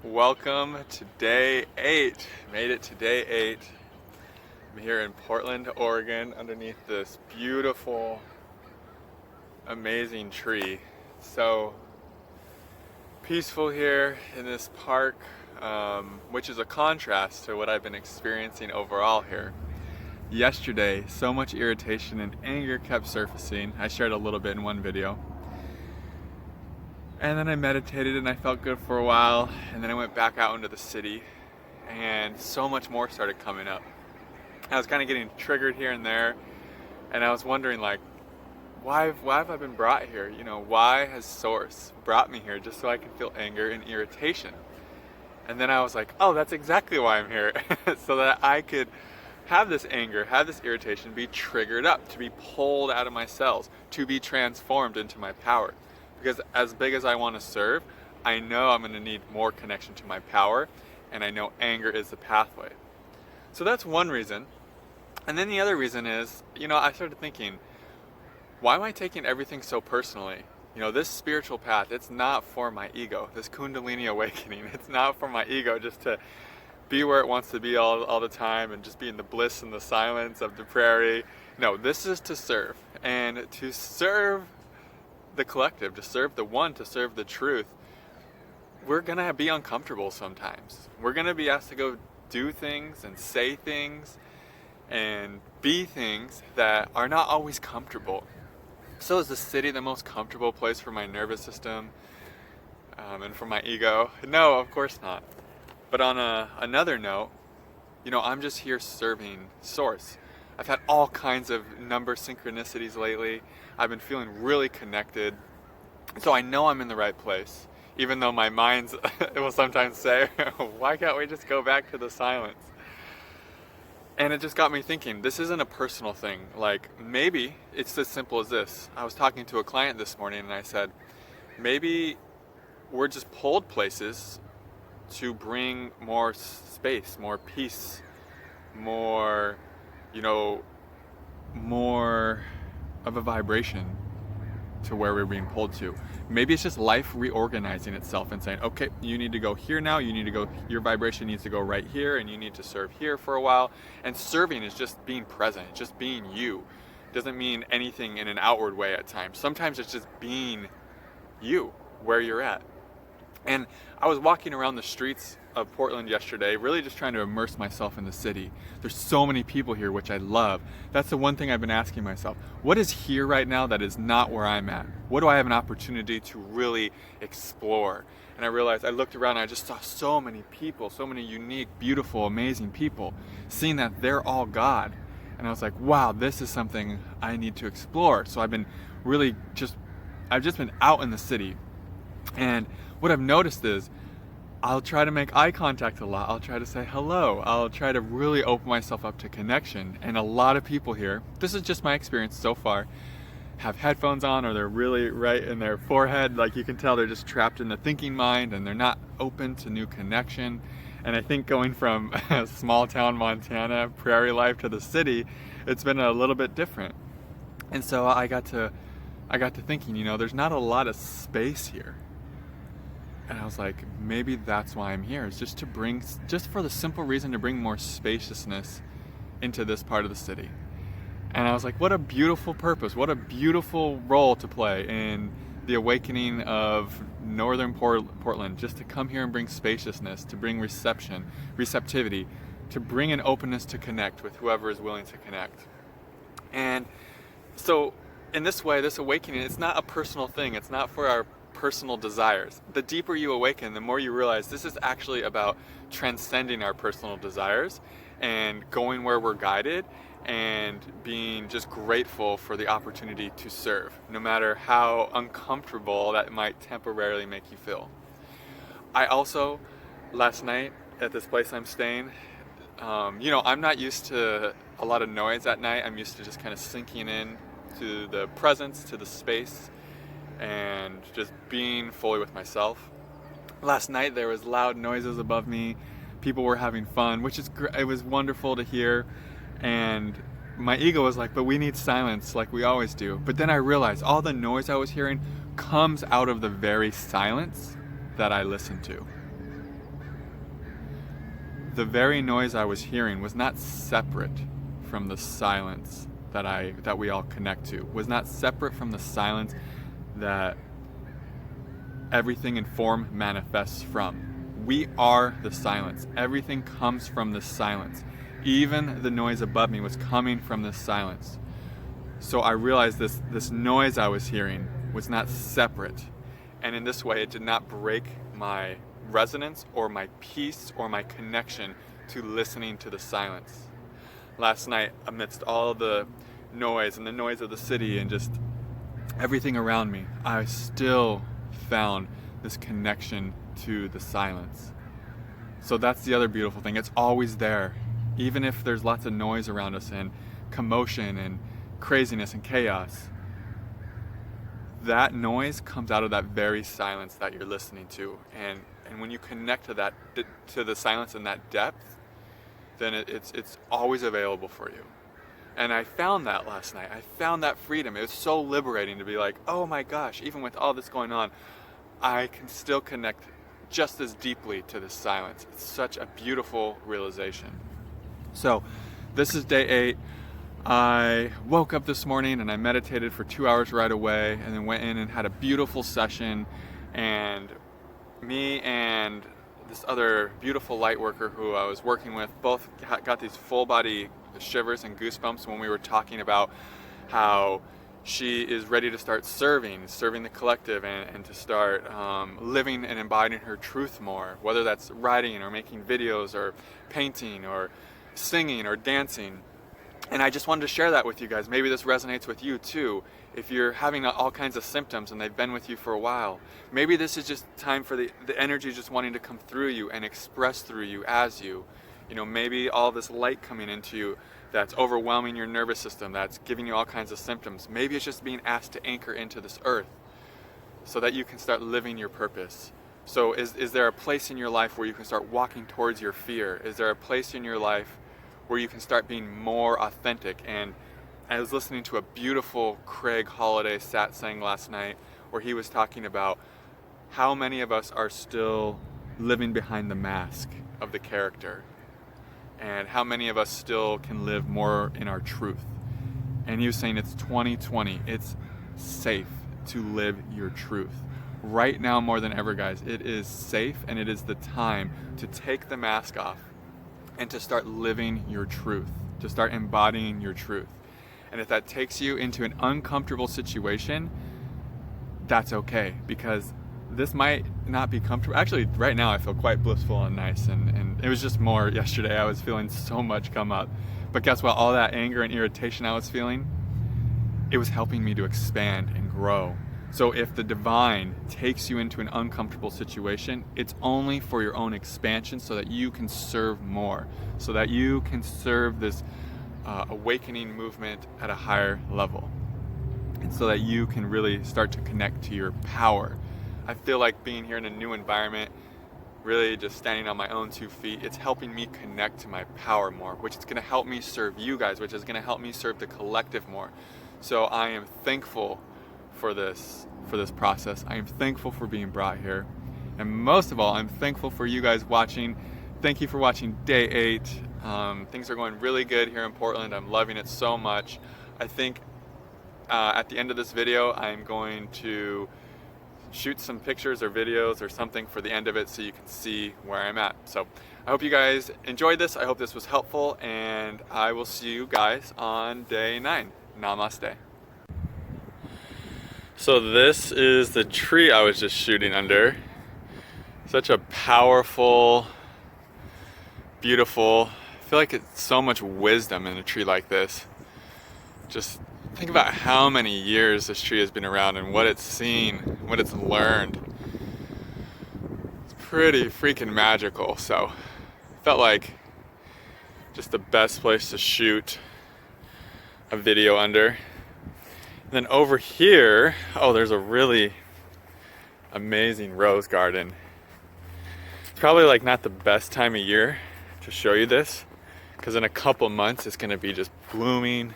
Welcome to day 8. Made it to day 8. I'm here in Portland, Oregon, underneath this beautiful, amazing tree. So peaceful here in this park, which is a contrast to what I've been experiencing overall here. Yesterday, so much irritation and anger kept surfacing. I shared a little bit in one video. And then I meditated and I felt good for a while, and then I went back out into the city and so much more started coming up. I was kind of getting triggered here and there, and I was wondering, like, why have I been brought here? You know, why has Source brought me here just so I can feel anger and irritation? And then I was like, oh, that's exactly why I'm here. So that I could have this anger, have this irritation, be triggered up, to be pulled out of my cells, to be transformed into my power. Because as big as I want to serve, I know I'm going to need more connection to my power, and I know anger is the pathway. So that's one reason. And then the other reason is, I started thinking, why am I taking everything so personally? This spiritual path, it's not for my ego. This Kundalini awakening, it's not for my ego just to be where it wants to be all the time and just be in the bliss and the silence of the prairie. No, this is to serve. And to serve the collective, to serve the one, to serve the truth, we're gonna be uncomfortable sometimes. We're gonna be asked to go do things and say things and be things that are not always comfortable. So is the city the most comfortable place for my nervous system and for my ego? No, of course not. But on another note, I'm just here serving Source. I've had all kinds of number synchronicities lately. I've been feeling really connected. So I know I'm in the right place, even though my mind it will sometimes say, why can't we just go back to the silence? And it just got me thinking, this isn't a personal thing. Like, maybe it's as simple as this. I was talking to a client this morning and I said, maybe we're just pulled places to bring more space, more peace, more of a vibration to where we're being pulled to. Maybe it's just life reorganizing itself and saying, okay, you need to go here now, your vibration needs to go right here, and you need to serve here for a while. And serving is just being present, it's just being you. It doesn't mean anything in an outward way at times. Sometimes it's just being you, where you're at. And I was walking around the streets of Portland yesterday, really just trying to immerse myself in the city. There's so many people here, which I love. That's the one thing I've been asking myself. What is here right now that is not where I'm at? What do I have an opportunity to really explore? And I realized, I looked around and I just saw so many people, so many unique, beautiful, amazing people, seeing that they're all God. And I was like, wow, this is something I need to explore. So I've just been out in the city. And what I've noticed is I'll try to make eye contact a lot. I'll try to say hello. I'll try to really open myself up to connection. And a lot of people here, this is just my experience so far, have headphones on, or they're really right in their forehead. Like, you can tell they're just trapped in the thinking mind and they're not open to new connection. And I think going from small town Montana, prairie life, to the city, it's been a little bit different. And so I got to thinking, there's not a lot of space here. And I was like, maybe that's why I'm here, is just for the simple reason to bring more spaciousness into this part of the city. And I was like, what a beautiful purpose, what a beautiful role to play in the awakening of northern Portland, just to come here and bring spaciousness, to bring receptivity, to bring an openness to connect with whoever is willing to connect. And so in this way, this awakening, it's not a personal thing, it's not for our personal desires. The deeper you awaken, the more you realize this is actually about transcending our personal desires and going where we're guided and being just grateful for the opportunity to serve, no matter how uncomfortable that might temporarily make you feel. I also, last night at this place I'm staying, I'm not used to a lot of noise at night. I'm used to just kind of sinking in to the presence, to the space, and just being fully with myself. Last night there was loud noises above me. People were having fun, which is it was wonderful to hear. And my ego was like, but we need silence like we always do. But then I realized all the noise I was hearing comes out of the very silence that I listen to. the very noise I was hearing was not separate from the silence that we all connect to, was not separate from the silence that everything in form manifests from. We are the silence. Everything comes from the silence. Even the noise above me was coming from this silence. So I realized this noise I was hearing was not separate. And in this way, it did not break my resonance or my peace or my connection to listening to the silence. Last night, amidst all the noise and the noise of the city and just everything around me, I still found this connection to the silence. So that's the other beautiful thing. It's always there. Even if there's lots of noise around us and commotion and craziness and chaos, that noise comes out of that very silence that you're listening to. And when you connect to that, to the silence in that depth, then it's always available for you. And I found that last night. I found that freedom. It was so liberating to be like, oh my gosh, even with all this going on, I can still connect just as deeply to this silence. It's such a beautiful realization. So this is day 8. I woke up this morning and I meditated for 2 hours right away, and then went in and had a beautiful session. And me and this other beautiful light worker who I was working with both got these full body shivers and goosebumps when we were talking about how she is ready to start serving the collective, and to start living and embodying her truth more, whether that's writing or making videos or painting or singing or dancing. And I just wanted to share that with you guys. Maybe this resonates with you too. If you're having all kinds of symptoms and they've been with you for a while, maybe this is just time for the energy just wanting to come through you and express through you as you. You know, maybe all this light coming into you that's overwhelming your nervous system, that's giving you all kinds of symptoms. Maybe it's just being asked to anchor into this earth so that you can start living your purpose. So is there a place in your life where you can start walking towards your fear? Is there a place in your life where you can start being more authentic? And I was listening to a beautiful Craig Holiday satsang last night where he was talking about how many of us are still living behind the mask of the character, and how many of us still can live more in our truth. And he was saying it's 2020. It's safe to live your truth. Right now more than ever, guys, it is safe, and it is the time to take the mask off and to start living your truth, to start embodying your truth. And if that takes you into an uncomfortable situation, that's okay, because this might not be comfortable. Actually, right now I feel quite blissful and nice, and it was just more yesterday. I was feeling so much come up. But guess what? All that anger and irritation I was feeling, it was helping me to expand and grow. So if the divine takes you into an uncomfortable situation, it's only for your own expansion, so that you can serve more, so that you can serve this awakening movement at a higher level, and so that you can really start to connect to your power. I feel like being here in a new environment, really just standing on my own 2 feet, it's helping me connect to my power more, which is going to help me serve you guys, which is going to help me serve the collective more. So I am thankful for this process. I am thankful for being brought here, and most of all, I'm thankful for you guys watching. Thank you for watching day 8. Things are going really good here in Portland. I'm loving it so much. I think at the end of this video, I'm going to shoot some pictures or videos or something for the end of it, so you can see where I'm at. So I hope you guys enjoyed this. I hope this was helpful, and I will see you guys on day 9. Namaste. So this is the tree I was just shooting under. Such a powerful, beautiful, I feel like it's so much wisdom in a tree like this. Just think about how many years this tree has been around and what it's seen, what it's learned. It's pretty freaking magical. So felt like just the best place to shoot a video under. And then over here, oh, there's a really amazing rose garden. It's probably like not the best time of year to show you this, because in a couple months it's going to be just blooming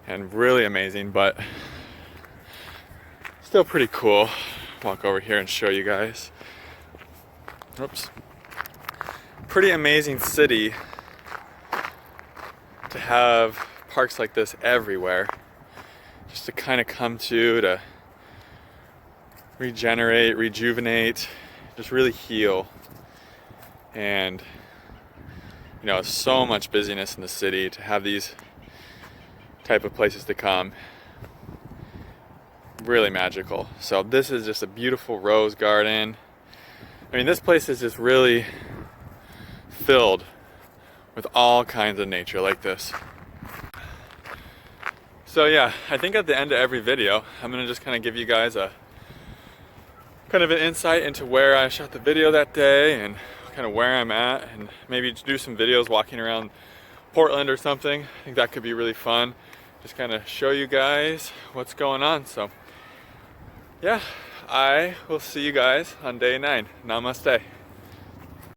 and really amazing, but still pretty cool. Walk over here and show you guys. Oops. pretty amazing city to have parks like this everywhere, just to kind of come to regenerate, rejuvenate, just really heal. And you know, so much busyness in the city, to have these type of places to come, really magical. So this is just a beautiful rose garden. I mean, this place is just really filled with all kinds of nature like this. So yeah, I think at the end of every video, I'm gonna just kind of give you guys a kind of an insight into where I shot the video that day and kind of where I'm at, and maybe do some videos walking around Portland or something. I think that could be really fun. Just kind of show you guys what's going on. So yeah, I will see you guys on day 9. Namaste.